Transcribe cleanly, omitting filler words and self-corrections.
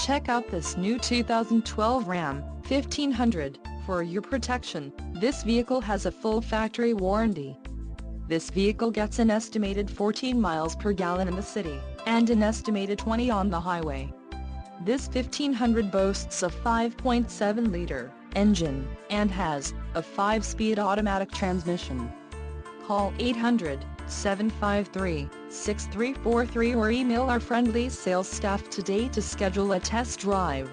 Check out this new 2012 Ram 1500. For your protection, this vehicle has a full factory warranty. This vehicle gets an estimated 14 miles per gallon in the city, and an estimated 20 on the highway. This 1500 boasts a 5.7-liter engine, and has a 5-speed automatic transmission. Call 800-753-6343 or email our friendly sales staff today to schedule a test drive.